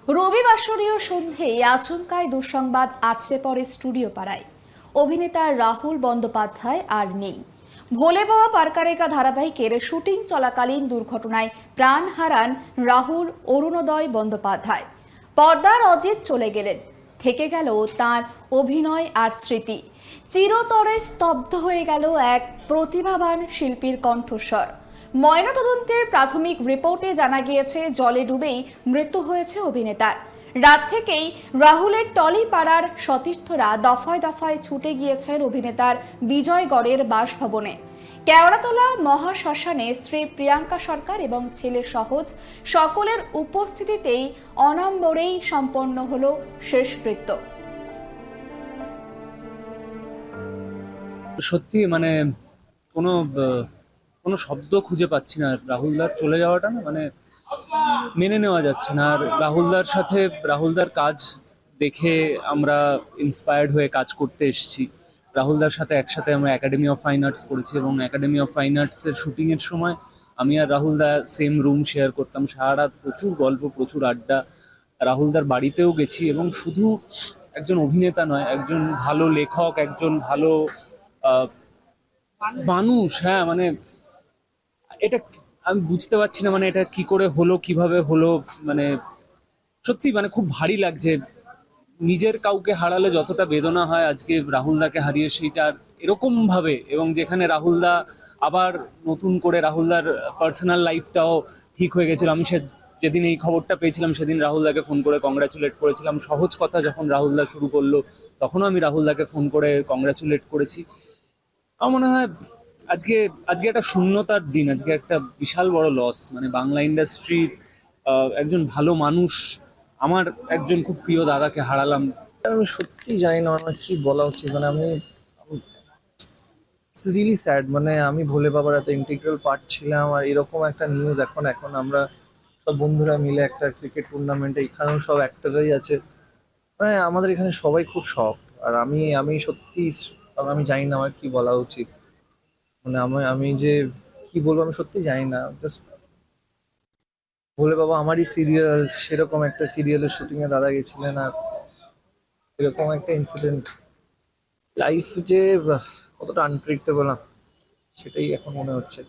রবিবাসরীয় সন্ধ্যেয় আচমকায় দুঃসংবাদ আছড়ে পড়ে স্টুডিও পাড়ায়। অভিনেতা রাহুল বন্দ্যোপাধ্যায় আর নেই। ভোলে বাবা পারকারেকা ধারাবাহিকের শুটিং চলাকালীন দুর্ঘটনায় প্রাণ হারান রাহুল অরুণোদয় বন্দ্যোপাধ্যায়। পর্দার অজিত চলে গেলেন, থেকে গেল তার অভিনয় আর স্মৃতি। চিরতরে স্তব্ধ হয়ে গেল এক প্রতিভাবান শিল্পীর কণ্ঠস্বর। ময়নাতদন্তের প্রাথমিক রিপোর্টে জানা গিয়েছে জলে ডুবেই মৃত্যু হয়েছে অভিনেতার। রাত থেকেই রাহুলের টলিপাড়ার সতীর্থরা দফায় দফায় ছুটে গিয়েছেন অভিনেতার বিজয়গড়ের বাসভবনে। কেওড়াতলা মহাশ্মশানে স্ত্রী প্রিয়াঙ্কা সরকার এবং ছেলে সহজ সকলের উপস্থিতিতেই অনাম্বরেই সম্পন্ন হলো শেষকৃত্য। সত্যি মানে কোনো কোনো শব্দ খুঁজে পাচ্ছি না। রাহুলদার চলে যাওয়াটা না মানে মেনে নেওয়া যাচ্ছে না। আর রাহুলদার কাজ দেখে আমরা ইন্সপায়ার্ড হয়ে কাজ করতে এসেছি। রাহুলদার সাথে একসাথে আমরা একাডেমি অফ ফাইন আর্টস করেছি এবং একাডেমি অফ ফাইন আর্টসের শুটিংয়ের সময় আমি আর রাহুলদা সেম রুম শেয়ার করতাম। সারা রাত প্রচুর গল্প, প্রচুর আড্ডা। রাহুলদার বাড়িতেও গেছি এবং শুধু একজন অভিনেতা নয়, একজন ভালো লেখক, একজন ভালো আহ, মানুষ। হ্যাঁ, মানে এটা আমি বুঝতে পারছি না, মানে এটা কি করে হলো, কিভাবে হলো। মানে সত্যি মানে খুব ভারী লাগছে। নিজের কাউকে হারালে যতটা বেদনা হয়, আজকে রাহুলদাকে হারিয়ে সেইটা আর এরকম ভাবে, এবং যেখানে রাহুলদা আবার নতুন করে রাহুলদার পার্সোনাল লাইফটাও ঠিক হয়ে গেছিল। আমি যেদিন এই খবরটা পেয়েছিলাম সেদিন রাহুলদাকে ফোন করে কংগ্রাচুলেট করেছিলাম। সহজ কথা যখন রাহুলদা শুরু করলো তখনও আমি রাহুলদাকে ফোন করে কংগ্রাচুলেট করেছি। আমার মনে হয় আজকে আজকে একটা শূন্যতার দিন, আজকে একটা বিশাল বড় লস। মানে বাংলা ইন্ডাস্ট্রির একজন ভালো মানুষ, আমার একজন খুব প্রিয় দাদাকে হারালাম। আমি সত্যি জানি না আমার কি বলা উচিত। মানে আমি ইটস রিয়েলি স্যাড। মানে আমি ভোলে বাবার এত ইন্টিগ্রাল পার্ট ছিলাম, আর এরকম একটা নিউজ এখন এখন আমরা সব বন্ধুরা মিলে একটা ক্রিকেট টুর্নামেন্টে, এখানেও সব অ্যাক্টররাই আছে। মানে আমাদের এখানে সবাই খুব শখ। আর আমি আমি সত্যি আমি জানি না আমার কি বলা উচিত। মানে আমি আমি যে কি বলবো আমি সত্যি জানি না। জাস্ট ভোলে বাবা আমারই সিরিয়াল, সেরকম একটা সিরিয়ালের শুটিং এ দাদা গেছিলেন, আর এরকম একটা ইনসিডেন্ট। লাইফ যে কতটা আনপ্রেডিক্টেবল না, সেটাই এখন মনে হচ্ছে।